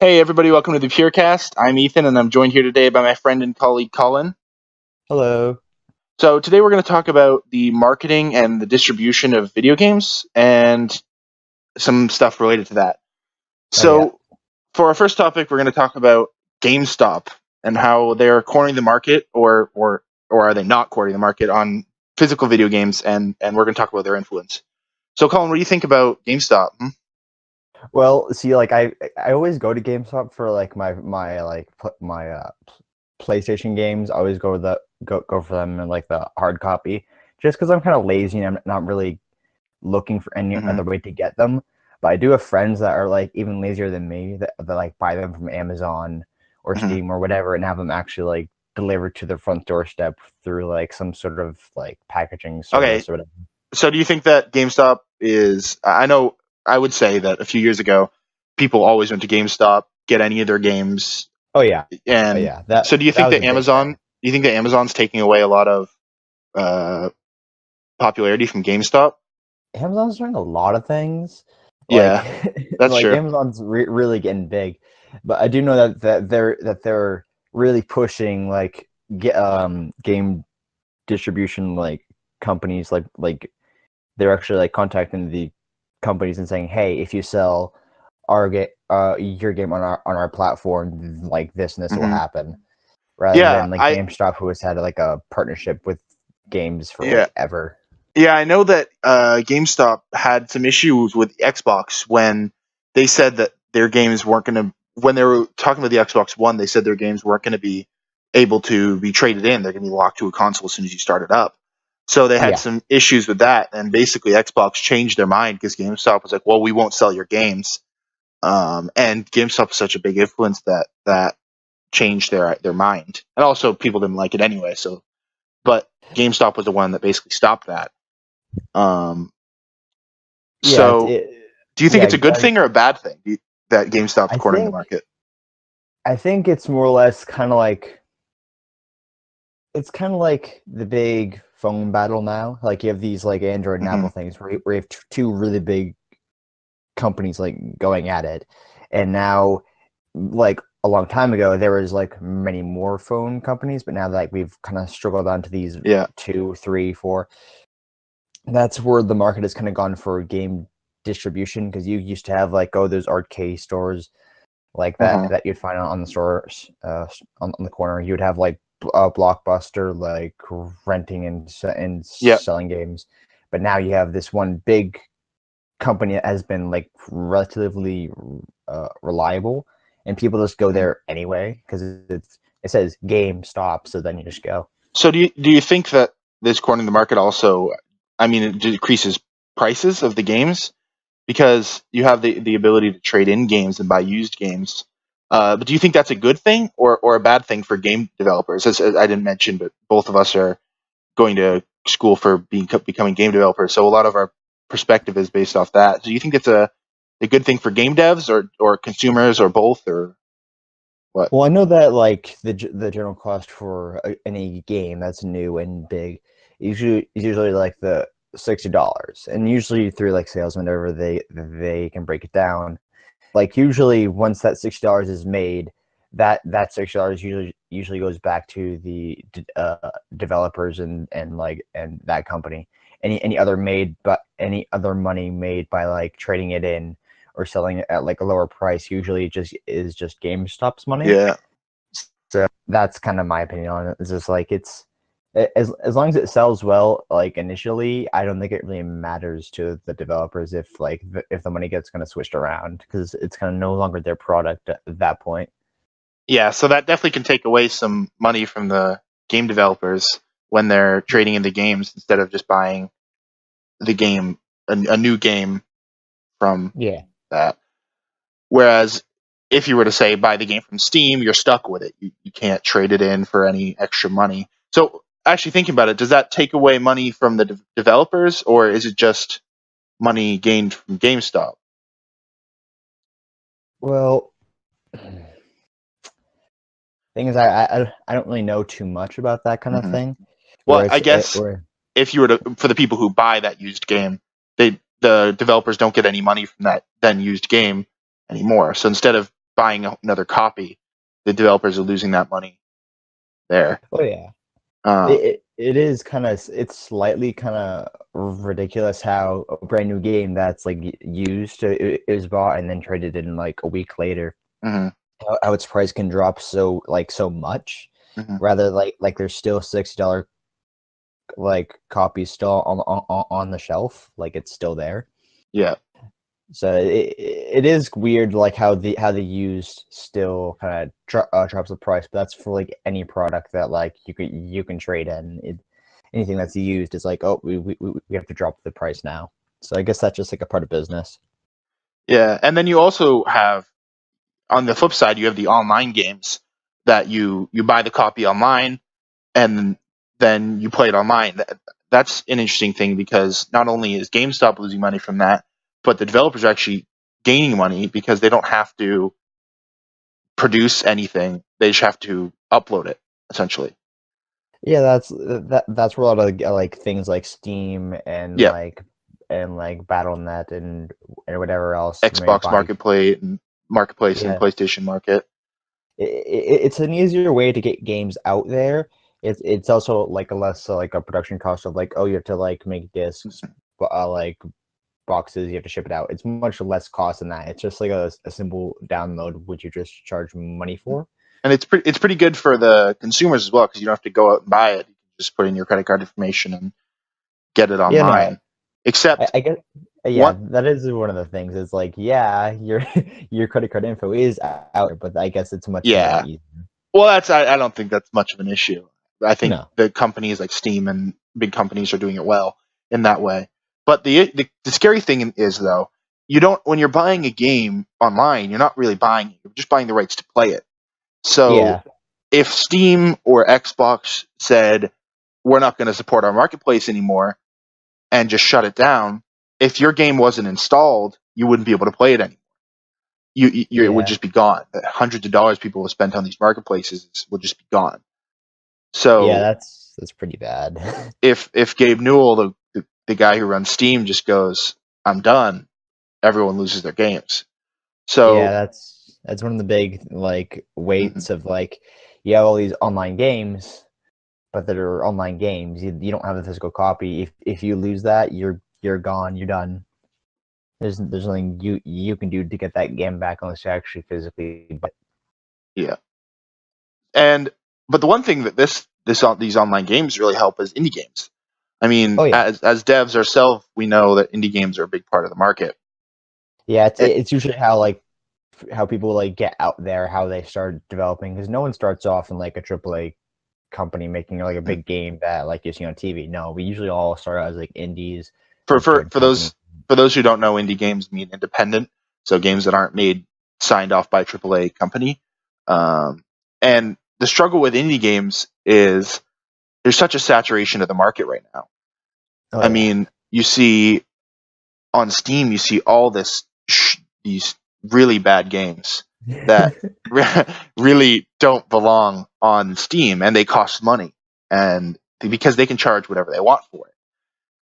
Hey everybody, welcome to the PureCast. I'm Ethan and I'm joined here today by my friend and colleague Collin. Hello. So today we're going to talk about the marketing and the distribution of video games and some stuff related to that. Oh yeah. So for our first topic, we're going to talk about GameStop and how they're cornering the market or are they not cornering the market on physical video games, and we're going to talk about their influence. So Collin, what do you think about GameStop? Well, see, like I always go to GameStop for like my PlayStation games. I always go for them in like the hard copy, just because I'm kind of lazy and I'm not really looking for any Mm-hmm. other way to get them. But I do have friends that are like even lazier than me that like buy them from Amazon or Hmm. Steam or whatever and have them actually like delivered to their front doorstep through like some sort of like packaging Okay, service or whatever. so do you think that GameStop is? I know I would say that a few years ago, people always went to GameStop get any of their games, Oh yeah. Oh and yeah. That so do you that think was that a big Amazon? thing. Do you think that Amazon's taking away a lot of uh, popularity from GameStop? Amazon's doing a lot of things. Like, Yeah, that's like true. Amazon's really getting big, but I do know that they're really pushing like game distribution like companies like they're actually like contacting the companies and saying, hey, if you sell your game on our platform, like this and this will Hmm. happen, rather Yeah, than like I GameStop who has had like a partnership with games for yeah like ever. yeah I know that GameStop had some issues with Xbox when they said that their games weren't going to. When they were talking about the Xbox One, they said their games weren't going to be able to be traded in. They're going to be locked to a console as soon as you start it up. So they had Yeah. some issues with that, and basically Xbox changed their mind because GameStop was like, "Well, we won't sell your games." And GameStop was such a big influence that changed their mind, and also people didn't like it anyway. So, but GameStop was the one that basically stopped that. Um, Yeah, so, do you think yeah, it's a good thing or a bad thing that GameStop's I cornering the think market? I think it's more or less kind of like it's kind of like the big phone battle now. Like you have these like Android and Hmm. Apple things where you have two really big companies like going at it, and now like a long time ago there was like many more phone companies, but now like we've kind of struggled onto these Yeah. two, three, four. That's where the market has kind of gone for game distribution because you used to have like those arcade stores like that Hmm. that you'd find on the stores on the corner. You would have like a Blockbuster like renting and Yeah. selling games, but now you have this one big company that has been like relatively reliable, and people just go there anyway because it says GameStop, so then you just go. So, do you think that this cornering the market also? I mean, it decreases prices of the games because you have the ability to trade in games and buy used games. But do you think that's a good thing or a bad thing for game developers? As I didn't mention, but both of us are going to school for becoming game developers, so a lot of our perspective is based off that. Do you think it's a good thing for game devs or consumers or both or what? Well, I know that like the general cost for any game that's new and big is usually like the $60, and usually through like sales whenever they can break it down. Like usually once that $60 is made, that $60 usually goes back to the developers and that company. Any other money made by like trading it in or selling it at like a lower price usually just GameStop's money. Yeah. So that's kind of my opinion on it. It's just like as long as it sells well, like initially, I don't think it really matters to the developers if like if the money gets kind of switched around because it's kind of no longer their product at that point. Yeah, so that definitely can take away some money from the game developers when they're trading in the games instead of just buying the game, a new game from Yeah. that. Whereas if you were to say buy the game from Steam, you're stuck with it. You can't trade it in for any extra money. So actually thinking about it, does that take away money from the developers or is it just money gained from GameStop? Well, thing is, I don't really know too much about that kind of Hmm. thing. Well, Where I it's guess where if you were to for the people who buy that used game, the developers don't get any money from that then used game anymore. So instead of buying another copy, the developers are losing that money there. Oh yeah. Uh, It is kind of, it's slightly kind of ridiculous how a brand new game that's like used is bought and then traded in like a week later. mhm, How its price can drop so much, mhm. rather like there's still $60 like copies still on the shelf, like it's still there. Yeah, So it is weird, like how the used still kind of drops the price, but that's for like any product that like you can trade in. Anything that's used is like, oh, we have to drop the price now. So I guess that's just like a part of business. yeah. And then you also have, on the flip side, you have the online games that you buy the copy online and then you play it online. That's an interesting thing because not only is GameStop losing money from that, but the developers are actually gaining money because they don't have to produce anything; they just have to upload it essentially. Yeah, that's where a lot of like things like Steam and Yeah, like BattleNet and whatever else you may Xbox buy. Marketplace, and Yeah, PlayStation Market. it's an easier way to get games out there. It's also like a less like a production cost of like, oh, you have to like make discs, like boxes, you have to ship it out. It's much less cost than that. It's just like a simple download, which you just charge money for. And it's pretty good for the consumers as well because you don't have to go out and buy it. You can just put in your credit card information and get it Yeah, no, online. Except I get. Yeah, one, that is one of the things. It's like, yeah, your your credit card info is out there, but I guess it's much more yeah. easy. Well, I don't think that's much of an issue. I think No. the companies like Steam and big companies are doing it well in that way. But the scary thing is though, you don't when you're buying a game online, you're not really buying it. You're just buying the rights to play it. So Yeah, if Steam or Xbox said we're not going to support our marketplace anymore and just shut it down, if your game wasn't installed, you wouldn't be able to play it anymore. It would yeah, just be gone. Hundreds of dollars people have spent on these marketplaces would just be gone. yeah. So That's pretty bad. if Gabe Newell, the guy who runs Steam, just goes, "I'm done," everyone loses their games. Yeah, So that's one of the big like mhm, weights of like, you have all these online games, but that are online games. You don't have a physical copy. If you lose that, you're gone. You're done. There's nothing you can do to get that game back unless you actually physically buy it. yeah, and but the one thing that these online games really help is indie games. I mean, Oh yeah, as devs ourselves, we know that indie games are a big part of the market. yeah. It's It, it's usually how people like get out there, how they start developing, because no one starts off in like a AAA company making like a big game that like you see on TV. No, we usually all start out as like indies for and for third for party. those who don't know, indie games mean independent, so games that aren't made signed off by a AAA company. Um, and the struggle with indie games is there's such a saturation of the market right now. Oh I yeah. mean, you see on Steam, you see all these really bad games that really don't belong on Steam, and they cost money, and because they can charge whatever they want for it.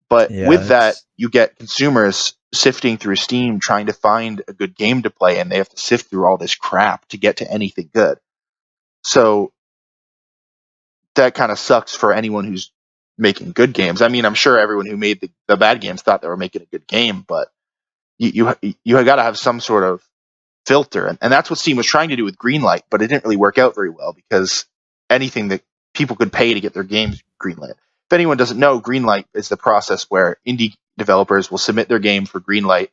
But Yeah, with that, that's you get consumers sifting through Steam trying to find a good game to play, and they have to sift through all this crap to get to anything good. So that kind of sucks for anyone who's making good games. I mean, I'm sure everyone who made the bad games thought they were making a good game, but you got to have some sort of filter, and that's what Steam was trying to do with Greenlight, but it didn't really work out very well because anything that people could pay to get their games greenlit. If anyone doesn't know, Greenlight is the process where indie developers will submit their game for Greenlight,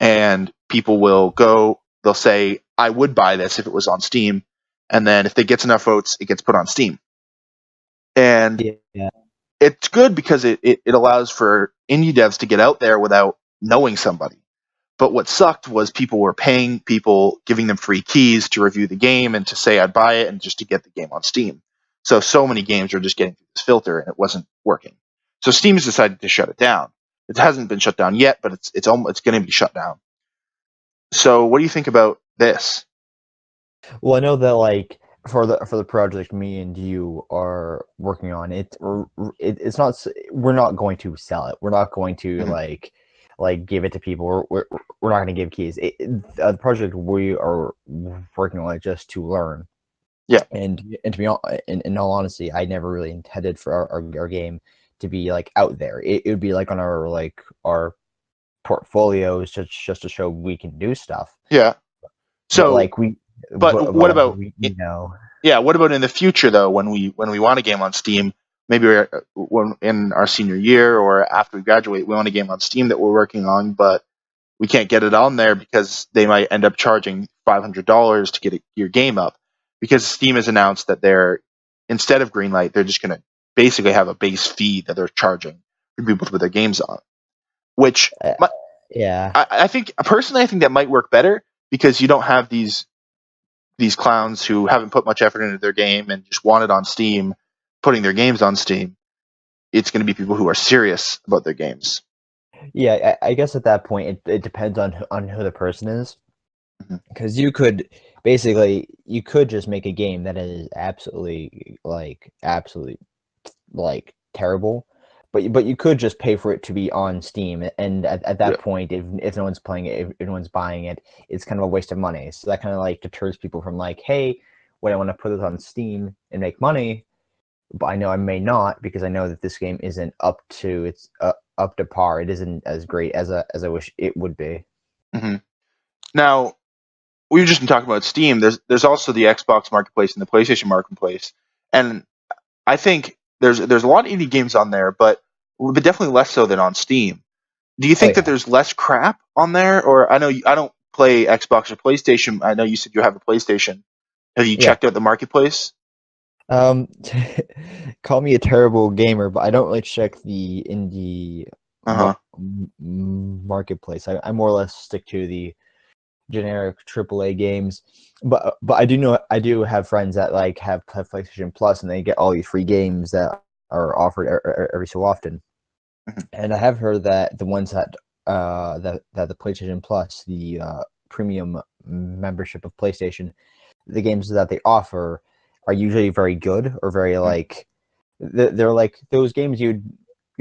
and people will go. They'll say, "I would buy this if it was on Steam," and then if it gets enough votes, it gets put on Steam. And yeah. it's good because it allows for indie devs to get out there without knowing somebody. But what sucked was people were paying people, giving them free keys to review the game and to say I'd buy it and just to get the game on Steam. So many games are just getting through this filter and it wasn't working. So Steam's decided to shut it down. It hasn't been shut down yet, but it's going to be shut down. So what do you think about this? Well, I know that like for the project me and you are working on it's not we're not going to sell it. We're not going to Mhm. like give it to people. we're not going to give keys. The project we are working on is just to learn. Yeah. And to be in all honesty, I never really intended for our game to be like out there. It would be like on our portfolios just to show we can do stuff. Yeah. But So, like but what about we know. yeah? What about in the future though? When we want a game on Steam, maybe we're, when in our senior year or after we graduate, we want a game on Steam that we're working on, but we can't get it on there because they might end up charging $500 to get your game up, because Steam has announced that they're, instead of Greenlight, they're just going to basically have a base fee that they're charging for people to put their games on. Which Yeah. I think personally, I think that might work better because you don't have these clowns who haven't put much effort into their game and just want it on Steam, putting their games on Steam. It's going to be people who are serious about their games. Yeah, I guess at that point it depends on who the person is, because you could just make a game that is absolutely terrible, but you could just pay for it to be on Steam, and at that point, if no one's playing it, if no one's buying it, it's kind of a waste of money. So that kind of like deters people from like, hey, when I want to put this on Steam and make money, but I know I may not because I know that this game isn't up to par. It isn't as great as I wish it would be. Mm-hmm. Now, we've just been talking about Steam. There's also the Xbox Marketplace and the PlayStation Marketplace, and I think there's a lot of indie games on there, but definitely less so than on Steam. Do you think that there's less crap on there? Or I know I don't play Xbox or PlayStation. I know you said you have a PlayStation. Have you checked out the Marketplace? Call me a terrible gamer, but I don't really check the indie marketplace. I more or less stick to the generic AAA games. But I do have friends that like have PlayStation Plus, and they get all these free games that are offered every so often. And I have heard that the ones that the PlayStation Plus, the premium membership of PlayStation, the games that they offer are usually very good, or very like they're like those games you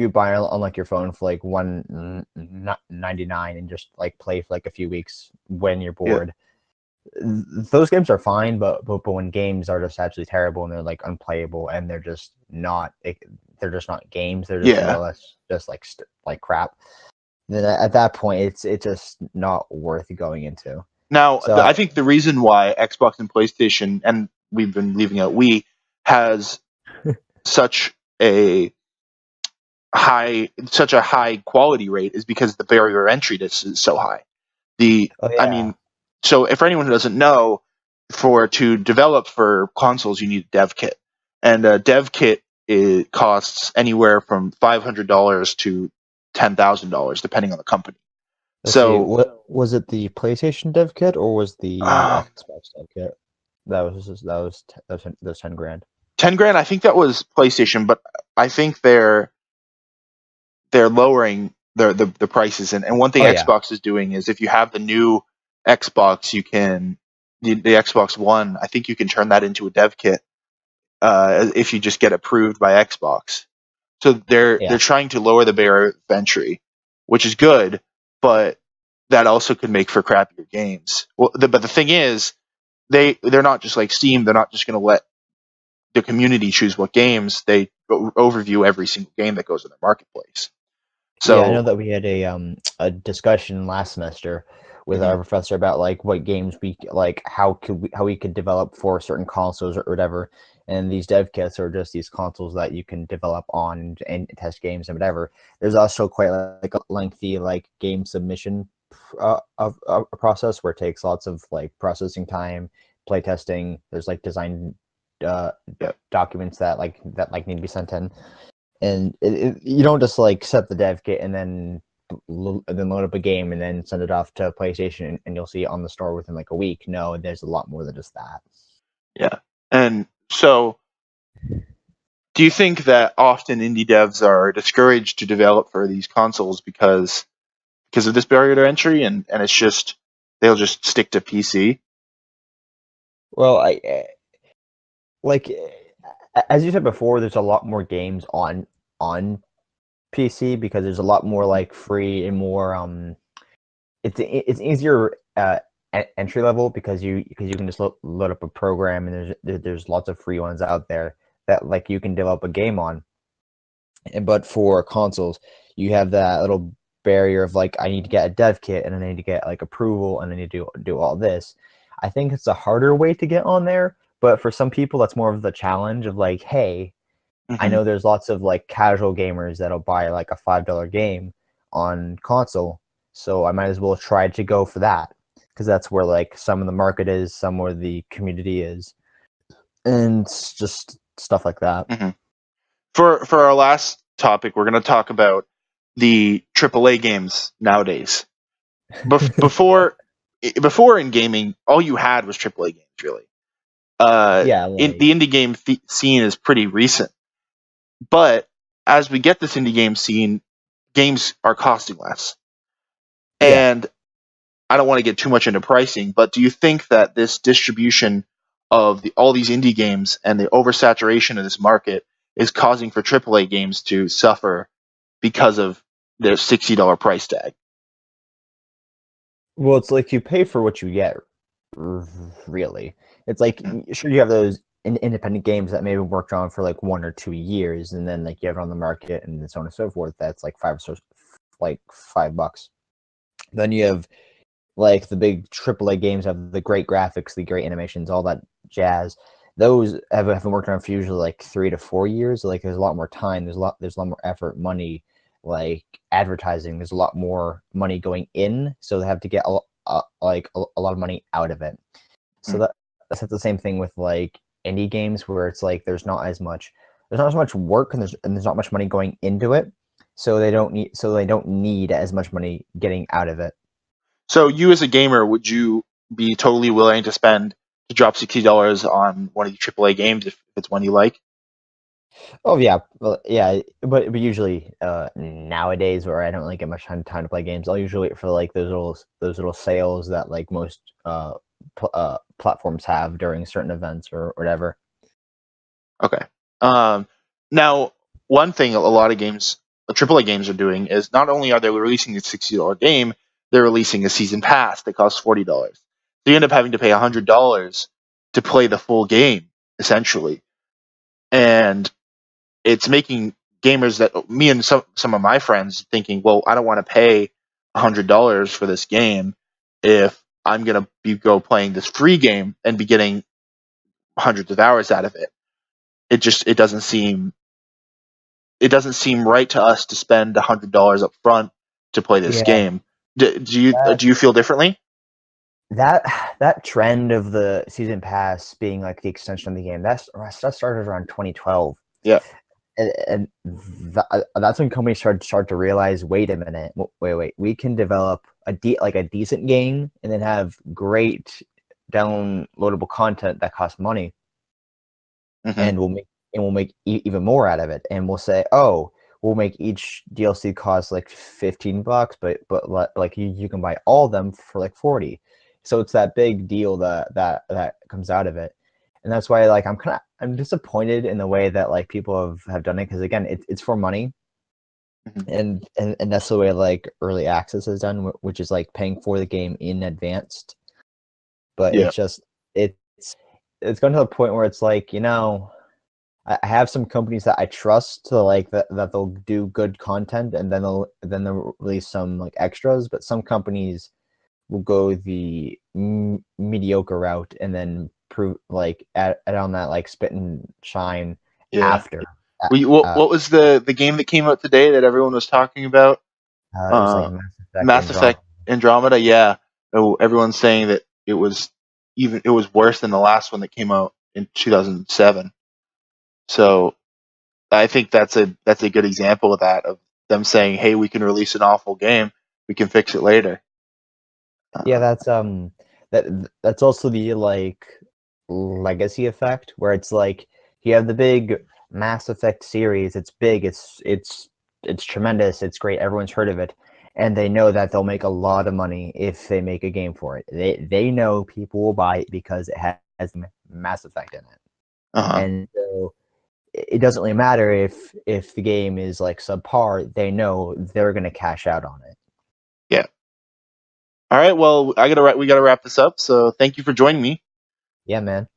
buy on like your phone for like $1.99 and just like play for like a few weeks when you're bored. Those games are fine, but when games are just absolutely terrible and they're like unplayable and they're just not games, they're just more or less just like crap, then at that point it's just not worth going into. Now, So I think the reason why Xbox and PlayStation, and we've been leaving out Wii, has such a high quality rate is because the barrier of entry is so high. I mean, so if for anyone who doesn't know, to develop for consoles, you need a dev kit, and a dev kit costs anywhere from $500 to $10,000, depending on the company. What was it, the PlayStation dev kit or was the Xbox dev kit? That was 10 grand. 10 grand. I think that was PlayStation, but I think they're lowering the prices. And one thing Xbox is doing is, if you have the new Xbox, you can the Xbox One. I think you can turn that into a dev kit if you just get approved by Xbox. So they're trying to lower the barrier of entry, which is good, but that also could make for crappier games. Well, but the thing is, they're not just like Steam. They're not just going to let the community choose what games. They overview every single game that goes in the marketplace. So I know that we had a discussion last semester with our professor about like what games we like, how we could develop for certain consoles or whatever. And these dev kits are just these consoles that you can develop on and test games and whatever. There's also quite like a lengthy like game submission of a process where it takes lots of like processing time, play testing. There's like design documents that need to be sent in, and you don't just like set the dev kit and then load up a game and then send it off to PlayStation and you'll see it on the store within like a week. No, there's a lot more than just that. Yeah. And so, do you think that often indie devs are discouraged to develop for these consoles because of this barrier to entry, and it's just they'll just stick to PC? Well, like as you said before, there's a lot more games on PC because there's a lot more like free and more it's easier entry level because you can just load up a program, and there's lots of free ones out there that like you can develop a game on. But for consoles, you have that little barrier of like I need to get a dev kit, and I need to get like approval, and I need to do all this. I think it's a harder way to get on there, but for some people that's more of the challenge of like, hey, I Hmm. know there's lots of like casual gamers that'll buy like a $5 game on console, so I might as well try to go for that because that's where like some of the market is, somewhere the community is, and just stuff like that. Hmm. For our last topic, we're going to talk about the AAA games nowadays. Before before in gaming, all you had was AAA games, really. Yeah, In like the indie game scene is pretty recent, but as we get this indie game scene, games are costing less. yeah. And I don't want to get too much into pricing, but do you think that this distribution of all these indie games and the oversaturation of this market is causing for AAA games to suffer because of their $60 price tag? Well, it's like you pay for what you get, really. It's like Mhm. sure you have those independent games that maybe worked on for like 1 or 2 years, and then like you have it on the market and so on and so forth. That's like like $5. Then you have like the big AAA games have the great graphics, the great animations, all that jazz. Those have been working on for usually like 3 to 4 years. Like there's a lot more time. There's a lot more effort, money, like advertising. There's a lot more money going in, so they have to get a lot of money out of it. So that's the same thing with like indie games where it's like there's not as much work, and there's not much money going into it. So they don't need as much money getting out of it. So, you as a gamer, would you be totally willing to drop $60 on one of the AAA games if it's one you like? Oh yeah, well, yeah, but usually nowadays, where I don't really get much time to play games, I'll usually wait for like those little sales that like most platforms have during certain events or whatever. Okay. Um, Now, one thing a lot of games, AAA games, are doing is not only are they releasing a $60 game, they're releasing a season pass that costs $40. So you end up having to pay $100 to play the full game, essentially. And it's making gamers that me and some of my friends thinking, well, I don't want to pay $100 for this game if I'm gonna go playing this free game and be getting hundreds of hours out of it. It doesn't seem right to us to spend $100 up front to play this Yeah, game. Do you feel differently? that that trend of the season pass being like the extension of the game that started around 2012, Yeah. and that's when companies start to realize, wait a minute, wait, we can develop like a decent game and then have great downloadable content that costs money, Hmm. and we'll make even more out of it, and we'll say, oh, we'll make each DLC cost like $15, but like you can buy all of them for like 40. So it's that big deal that comes out of it, and that's why like I'm disappointed in the way that like people have done it, because again it's for money, Hmm. and that's the way like early access is done, which is like paying for the game in advance. But Yeah. it's gone to the point where it's like, I have some companies that I trust to like that they'll do good content, and then they'll release some like extras. But some companies will go the mediocre route and then prove like add on that like spit and shine Yeah. after. What was the game that came out today that everyone was talking about? It was like Uh, Mass Effect Mass Andromeda. Effect Andromeda. Yeah. Oh, everyone's saying that it was worse than the last one that came out in 2007. So I think that's a good example of that, of them saying, "Hey, we can release an awful game. We can fix it later." Yeah, Uh, that's also the like legacy effect, where it's like you have the big Mass Effect series. It's big. It's tremendous. It's great. Everyone's heard of it, and they know that they'll make a lot of money if they make a game for it. They know people will buy it because it has Mass Effect in it, uh-huh. and so it doesn't really matter if the game is like subpar. They know they're gonna cash out on it. Yeah. All right. Well, we gotta wrap this up. So thank you for joining me. Yeah, man.